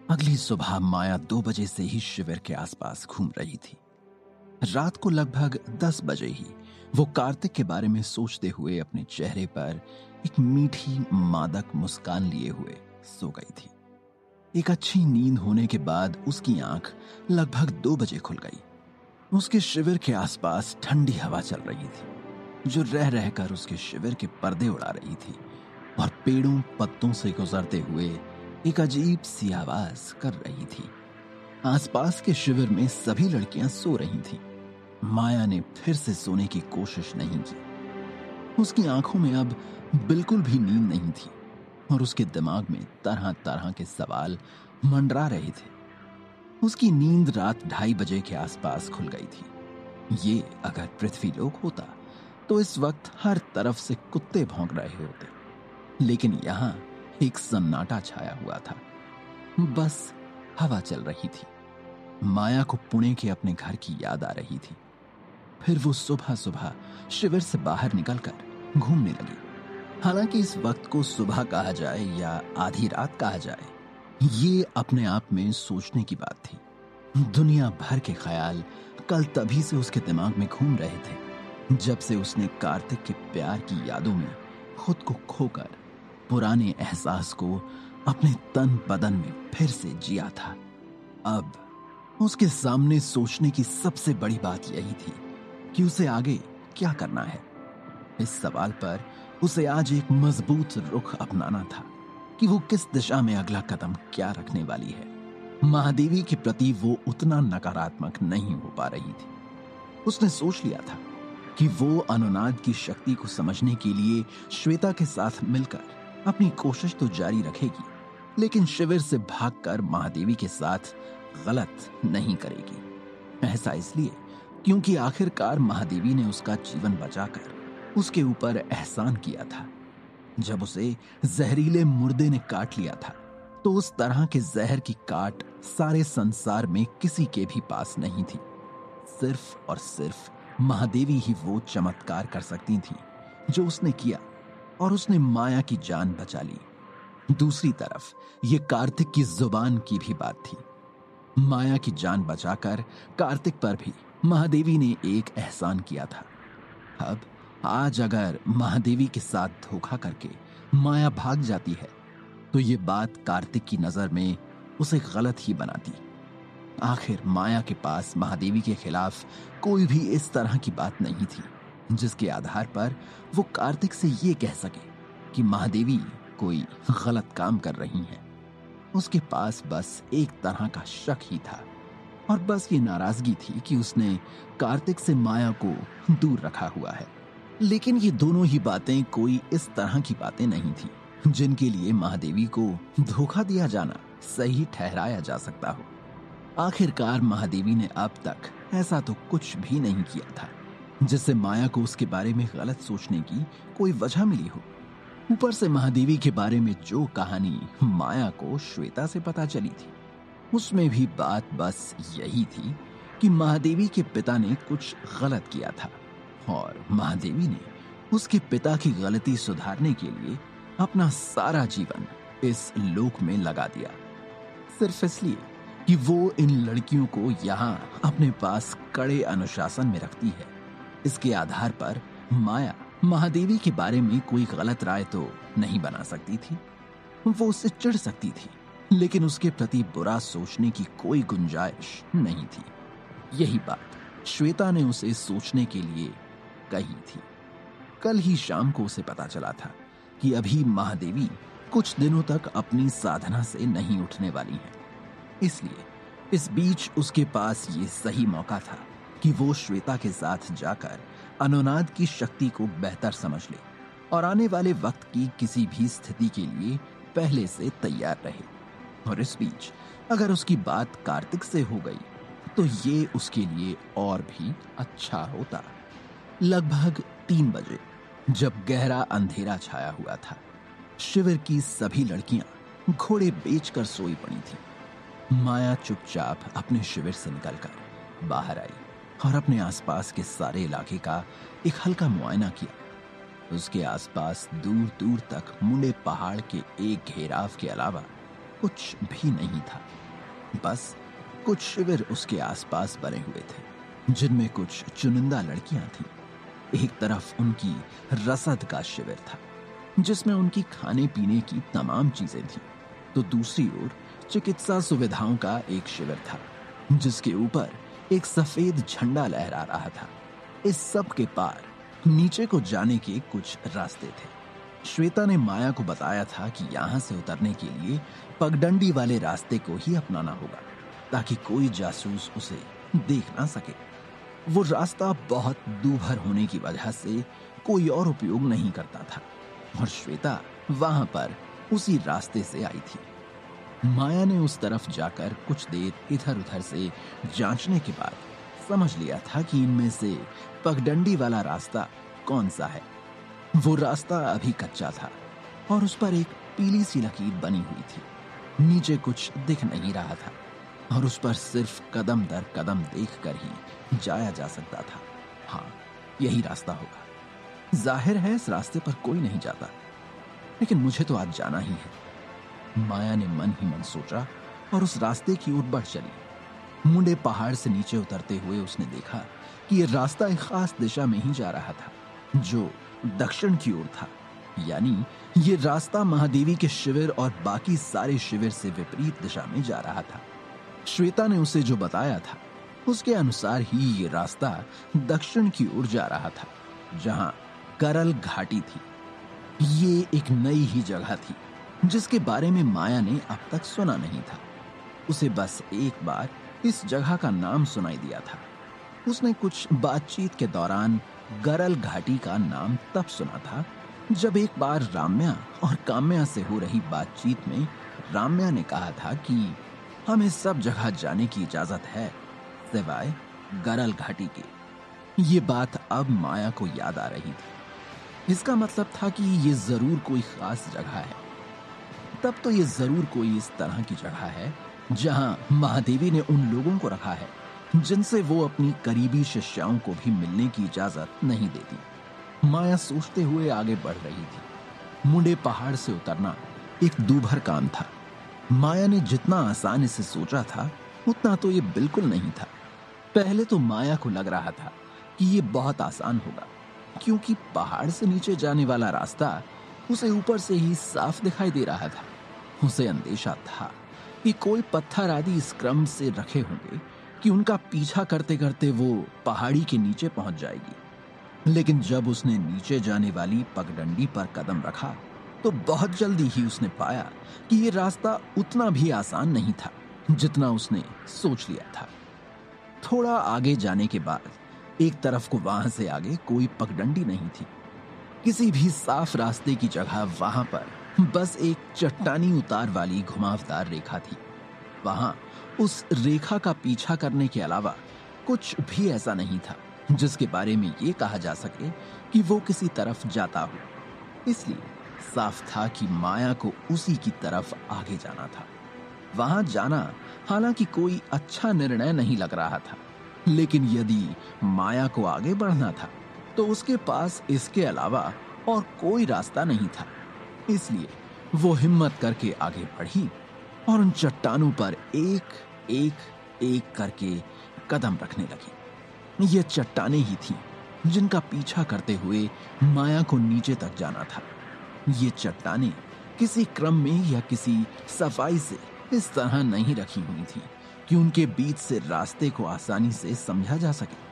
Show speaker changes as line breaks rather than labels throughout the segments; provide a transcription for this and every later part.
अगली सुबह माया 2 बजे से ही शिविर के आसपास घूम रही थी। रात को लगभग 10 बजे ही वो कार्तिक के बारे में सोचते हुए अपने चेहरे पर एक मीठी मादक मुस्कान लिए हुए सो गई थी। एक अच्छी नींद होने के बाद उसकी आंख लगभग 2 बजे खुल गई। उसके शिविर के आसपास ठंडी हवा चल रही थी जो रह रहकर उसके शिविर के पर्दे उड़ा रही थी और पेड़ों पत्तों से गुजरते हुए एक अजीब सी आवाज कर रही थी। आसपास के शिविर में सभी लड़कियां सो रही थीं। माया ने फिर से सोने की कोशिश नहीं की। उसकी आंखों में अब बिल्कुल भी नींद नहीं थी और उसके दिमाग में तरह तरह के सवाल मंडरा रहे थे। उसकी नींद रात 2:30 बजे के आसपास खुल गई थी। ये अगर पृथ्वी लोक होता तो इस वक्त हर तरफ से कुत्ते भौंक रहे होते, लेकिन यहां एक सन्नाटा छाया हुआ था। बस हवा चल रही थी। माया को पुणे के अपने घर की याद आ रही थी। फिर वो सुबह सुबह शिविर से बाहर निकलकर घूमने लगी। हालांकि इस वक्त को सुबह कहा जाए या आधी रात कहा जाए, ये अपने आप में सोचने की बात थी। दुनिया भर के ख्याल कल तभी से उसके दिमाग में घूम रहे थे जब से उसने कार्तिक के प्यार की यादों में खुद को खोकर पुराने एहसास को अपने तन बदन में फिर से जिया था। अब उसके सामने सोचने की सबसे बड़ी बात यही थी कि उसे आगे क्या करना है। इस सवाल पर उसे आज एक मजबूत रुख अपनाना था कि वो किस दिशा में अगला कदम क्या रखने वाली है। महादेवी के प्रति वो उतना नकारात्मक नहीं हो पा रही थी। उसने सोच लिया था कि वो अनुनाद की शक्ति को समझने के लिए श्वेता के साथ मिलकर अपनी कोशिश तो जारी रखेगी, लेकिन शिविर से भागकर महादेवी के साथ गलत नहीं करेगी। ऐसा इसलिए क्योंकि आखिरकार महादेवी ने उसका जीवन बचाकर उसके ऊपर एहसान किया था। जब उसे जहरीले मुर्दे ने काट लिया था तो उस तरह के जहर की काट सारे संसार में किसी के भी पास नहीं थी। सिर्फ और सिर्फ महादेवी ही वो चमत्कार कर सकती थी जो उसने किया, और उसने माया की जान बचा ली। दूसरी तरफ ये कार्तिक की जुबान की भी बात थी। माया की जान बचाकर कार्तिक पर भी महादेवी ने एक एहसान किया था। अब आज अगर महादेवी के साथ धोखा करके माया भाग जाती है तो ये बात कार्तिक की नजर में उसे गलत ही बनाती। आखिर माया के पास महादेवी के खिलाफ कोई भी इस तरह की बात नहीं थी जिसके आधार पर वो कार्तिक से ये कह सके कि महादेवी कोई गलत काम कर रही है। उसके पास बस एक तरह का शक ही था, और बस ये नाराजगी थी कि उसने कार्तिक से माया को दूर रखा हुआ है। लेकिन ये दोनों ही बातें कोई इस तरह की बातें नहीं थी जिनके लिए महादेवी को धोखा दिया जाना सही ठहराया जा सकता हो। आखिरकार महादेवी ने अब तक ऐसा तो कुछ भी नहीं किया था जिससे माया को उसके बारे में गलत सोचने की कोई वजह मिली हो। ऊपर से महादेवी के बारे में जो कहानी माया को श्वेता से पता चली थी, उसमें भी बात बस यही थी कि महादेवी के पिता ने कुछ गलत किया था और महादेवी ने उसके पिता की गलती सुधारने के लिए अपना सारा जीवन इस लोक में लगा दिया, सिर्फ इसलिए कि वो इन लड़कियों को यहाँ अपने पास कड़े अनुशासन में रखती है। इसके आधार पर माया महादेवी के बारे में कोई गलत राय तो नहीं बना सकती थी। वो उससे चिढ़ सकती थी, लेकिन उसके प्रति बुरा सोचने की कोई गुंजाइश नहीं थी। यही बात श्वेता ने उसे सोचने के लिए कही थी। कल ही शाम को उसे पता चला था कि अभी महादेवी कुछ दिनों तक अपनी साधना से नहीं उठने वाली हैं। इसलिए इस बीच उसके पास ये सही मौका था कि वो श्वेता के साथ जाकर अनुनाद की शक्ति को बेहतर समझ ले और आने वाले वक्त की किसी भी स्थिति के लिए पहले से तैयार रहे। और इस बीच अगर उसकी बात कार्तिक से हो गई तो ये उसके लिए और भी अच्छा होता। लगभग 3 बजे जब गहरा अंधेरा छाया हुआ था, शिविर की सभी लड़कियां घोड़े बेचकर सोई पड़ी थी। माया चुपचाप अपने शिविर से निकलकर बाहर आई और अपने आसपास के सारे इलाके का एक हल्का मुआयना किया। उसके आसपास दूर दूर तक मुंडे पहाड़ के एक घेराव के अलावा कुछ भी नहीं था। बस कुछ शिविर उसके आसपास बने हुए थे, जिनमें कुछ चुनिंदा लड़कियां थीं। एक तरफ उनकी रसद का शिविर था, जिसमें उनकी खाने पीने की तमाम चीजें थीं, तो दूसरी ओर चिकित्सा सुविधाओं का एक शिविर था, जिसके ऊपर एक सफेद झंडा लहरा रहा था। इस सब के पार नीचे को जाने के कुछ रास्ते थे। श्वेता ने माया को बताया था कि यहां से उतरने के लिए पगडंडी वाले रास्ते को ही अपनाना होगा, ताकि कोई जासूस उसे देख ना सके। वो रास्ता बहुत दूभर होने की वजह से कोई और उपयोग नहीं करता था, और श्वेता वहां पर उसी रास्ते से आई थी। माया ने उस तरफ जाकर कुछ देर इधर उधर से जांचने के बाद समझ लिया था कि इनमें से पगडंडी वाला रास्ता कौन सा है। वो रास्ता अभी कच्चा था और उस पर एक पीली सी लकीर बनी हुई थी। नीचे कुछ दिख नहीं रहा था और उस पर सिर्फ कदम दर कदम देखकर ही जाया जा सकता था। हाँ, यही रास्ता होगा। जाहिर है इस रास्ते पर कोई नहीं जाता, लेकिन मुझे तो आज जाना ही है। माया ने मन ही मन सोचा और उस रास्ते की ओर बढ़ चली। मुंडे पहाड़ से नीचे उतरते हुए उसने देखा कि यह रास्ता एक खास दिशा में ही जा रहा था, जो दक्षिण की ओर था। यानी ये रास्ता महादेवी के शिविर और बाकी सारे शिविर से विपरीत दिशा में जा रहा था। श्वेता ने उसे जो बताया था उसके अनुसार ही ये रास्ता दक्षिण की ओर जा रहा था, जहां करल घाटी थी। ये एक नई ही जगह थी जिसके बारे में माया ने अब तक सुना नहीं था। उसे बस एक बार इस जगह का नाम सुनाई दिया था। उसने कुछ बातचीत के दौरान गरल घाटी का नाम तब सुना था जब एक बार राम्या और काम्या से हो रही बातचीत में राम्या ने कहा था कि हमें सब जगह जाने की इजाजत है सिवाय गरल घाटी के। ये बात अब माया को याद आ रही थी। इसका मतलब था कि ये जरूर कोई खास जगह है। तब तो ये जरूर कोई इस तरह की जगह है जहां महादेवी ने उन लोगों को रखा है जिनसे वो अपनी करीबी शिष्याओं को भी मिलने की इजाजत नहीं देती। माया सोचते हुए आगे बढ़ रही थी। मुंडे पहाड़ से उतरना एक दूभर काम था। माया ने जितना आसान इसे सोचा था उतना तो ये बिल्कुल नहीं था। पहले तो माया को लग रहा था कि ये बहुत आसान होगा, क्योंकि पहाड़ से नीचे जाने वाला रास्ता उसे ऊपर से ही साफ दिखाई दे रहा था। उसे अंदेशा था कि कोई पत्थर आदि इस क्रम से रखे होंगे कि उनका पीछा करते करते वो पहाड़ी के नीचे पहुंच जाएगी। लेकिन जब उसने नीचे जाने वाली पगडंडी पर कदम रखा तो बहुत जल्दी ही उसने पाया कि ये रास्ता उतना भी आसान नहीं था जितना उसने सोच लिया था। थोड़ा आगे जाने के बाद एक तरफ को वहां से आगे कोई पगडंडी नहीं थी। किसी भी साफ रास्ते की जगह वहां पर बस एक चट्टानी उतार वाली घुमावदार रेखा थी। वहां उस रेखा का पीछा करने के अलावा कुछ भी ऐसा नहीं था जिसके बारे में ये कहा जा सके कि वो किसी तरफ जाता हो। इसलिए साफ था कि माया को उसी की तरफ आगे जाना था। वहां जाना हालांकि कोई अच्छा निर्णय नहीं लग रहा था, लेकिन यदि माया को आगे बढ़ना था तो उसके पास इसके अलावा और कोई रास्ता नहीं था। इसलिए वो हिम्मत करके आगे बढ़ी और उन चट्टानों पर एक करके कदम रखने लगी। ये चट्टानें ही थीं जिनका पीछा करते हुए माया को नीचे तक जाना था। ये चट्टानें किसी क्रम में या किसी सफाई से इस तरह नहीं रखी हुई थी कि उनके बीच से रास्ते को आसानी से समझा जा सके।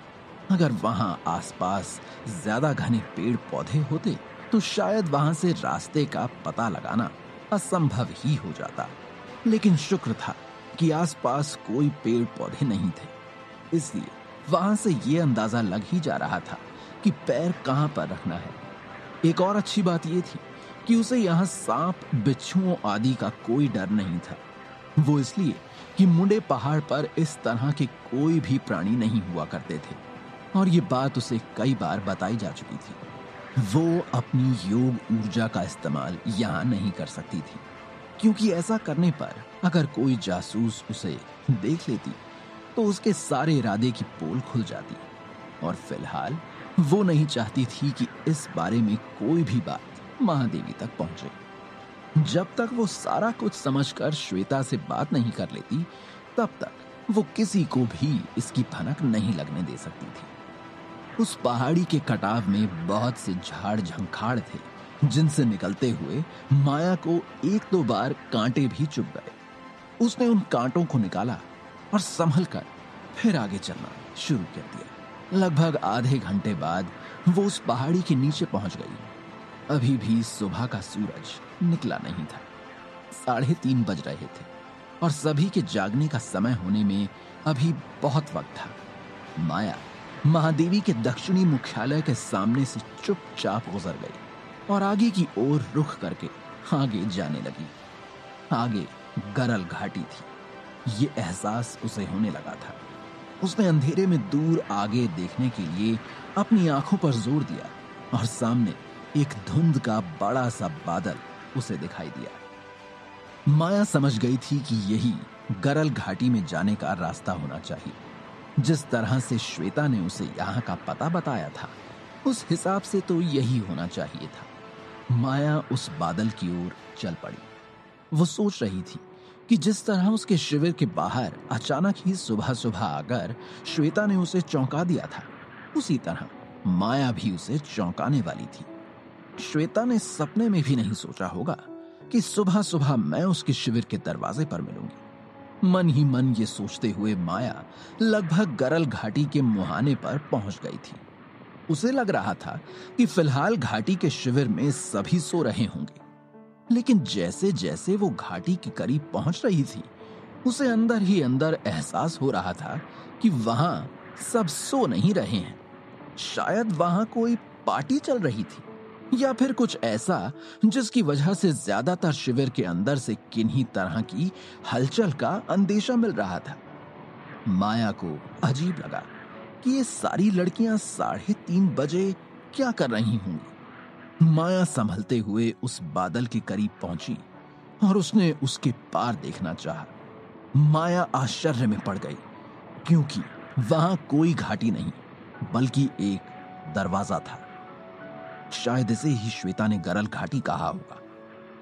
अगर वहां आसपास ज्यादा घने पेड़ पौधे होते तो शायद वहां से रास्ते का पता लगाना असंभव ही हो जाता। लेकिन शुक्र था कि आसपास कोई पेड़ पौधे नहीं थे, इसलिए वहां से ये अंदाजा लग ही जा रहा था कि पैर कहां पर रखना है। एक और अच्छी बात यह थी कि उसे यहाँ सांप, बिच्छुओं आदि का कोई डर नहीं था। वो इसलिए कि मुंडे पहाड़ पर इस तरह के कोई भी प्राणी नहीं हुआ करते थे और ये बात उसे कई बार बताई जा चुकी थी। वो अपनी योग ऊर्जा का इस्तेमाल यहाँ नहीं कर सकती थी, क्योंकि ऐसा करने पर अगर कोई जासूस उसे देख लेती तो उसके सारे इरादे की पोल खुल जाती, और फिलहाल वो नहीं चाहती थी कि इस बारे में कोई भी बात महादेवी तक पहुंचे। जब तक वो सारा कुछ समझकर श्वेता से बात नहीं कर लेती, तब तक वो किसी को भी इसकी भनक नहीं लगने दे सकती थी। उस पहाड़ी के कटाव में बहुत से झाड़ झंखाड़ थे, जिनसे निकलते हुए माया को एक दो बार कांटे भी चुभ गए। उसने उन कांटों को निकाला और संभल कर फिर आगे चलना शुरू कर दिया। लगभग आधे घंटे बाद वो उस पहाड़ी के नीचे पहुंच गई। अभी भी सुबह का सूरज निकला नहीं था। 3:30 बज रहे थे और सभी के जागने का समय होने में अभी बहुत वक्त था। माया महादेवी के दक्षिणी मुख्यालय के सामने से चुपचाप गुजर गई और आगे की ओर रुख करके आगे जाने लगी। आगे गरल घाटी थी। ये एहसास उसे होने लगा था। उसने अंधेरे में दूर आगे देखने के लिए अपनी आंखों पर जोर दिया और सामने एक धुंध का बड़ा सा बादल उसे दिखाई दिया। माया समझ गई थी कि यही गरल घाटी में जाने का रास्ता होना चाहिए। जिस तरह से श्वेता ने उसे यहाँ का पता बताया था, उस हिसाब से तो यही होना चाहिए था। माया उस बादल की ओर चल पड़ी। वो सोच रही थी कि जिस तरह उसके शिविर के बाहर अचानक ही सुबह सुबह आकर श्वेता ने उसे चौंका दिया था, उसी तरह माया भी उसे चौंकाने वाली थी। श्वेता ने सपने में भी नहीं सोचा होगा कि सुबह सुबह मैं उसके शिविर के दरवाजे पर मिलूंगी। मन ही मन ये सोचते हुए माया लगभग गरल घाटी के मुहाने पर पहुंच गई थी। उसे लग रहा था कि फिलहाल घाटी के शिविर में सभी सो रहे होंगे, लेकिन जैसे जैसे वो घाटी के करीब पहुंच रही थी, उसे अंदर ही अंदर एहसास हो रहा था कि वहां सब सो नहीं रहे हैं। शायद वहां कोई पार्टी चल रही थी या फिर कुछ ऐसा जिसकी वजह से ज्यादातर शिविर के अंदर से किन्हीं तरह की हलचल का अंदेशा मिल रहा था। माया को अजीब लगा कि ये सारी लड़कियां 3:30 बजे क्या कर रही होंगी। माया संभलते हुए उस बादल के करीब पहुंची और उसने उसके पार देखना चाहा। माया आश्चर्य में पड़ गई, क्योंकि वहां कोई घाटी नहीं बल्कि एक दरवाजा था। शायद इसे ही श्वेता ने गरल घाटी कहा होगा,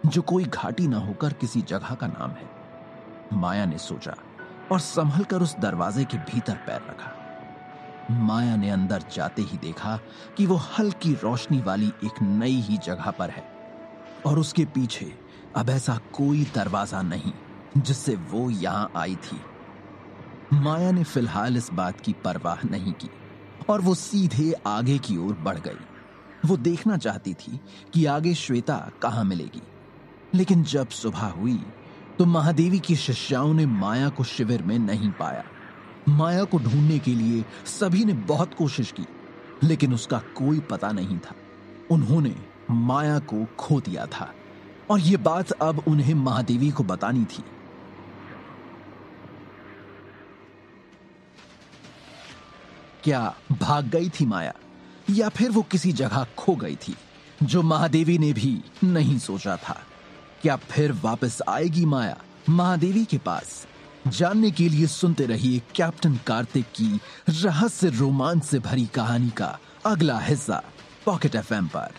जो कोई घाटी ना होकर किसी जगह का नाम है। माया ने सोचा और संभलकर उस दरवाजे के भीतर पैर रखा। माया ने अंदर जाते ही देखा कि वो हल्की रोशनी वाली एक नई ही जगह पर है और उसके पीछे अब ऐसा कोई दरवाजा नहीं जिससे वो यहां आई थी। माया ने फिलहाल इस बात की परवाह नहीं की और वो सीधे आगे की ओर बढ़ गई। वो देखना चाहती थी कि आगे श्वेता कहां मिलेगी, लेकिन जब सुबह हुई तो महादेवी की शिष्याओं ने माया को शिविर में नहीं पाया। माया को ढूंढने के लिए सभी ने बहुत कोशिश की, लेकिन उसका कोई पता नहीं था। उन्होंने माया को खो दिया था और ये बात अब उन्हें महादेवी को बतानी थी। क्या भाग गई थी माया, या फिर वो किसी जगह खो गई थी जो महादेवी ने भी नहीं सोचा था? क्या फिर वापस आएगी माया महादेवी के पास? जानने के लिए सुनते रहिए कैप्टन कार्तिक की रहस्य रोमांच से भरी कहानी का अगला हिस्सा पॉकेट FM पर।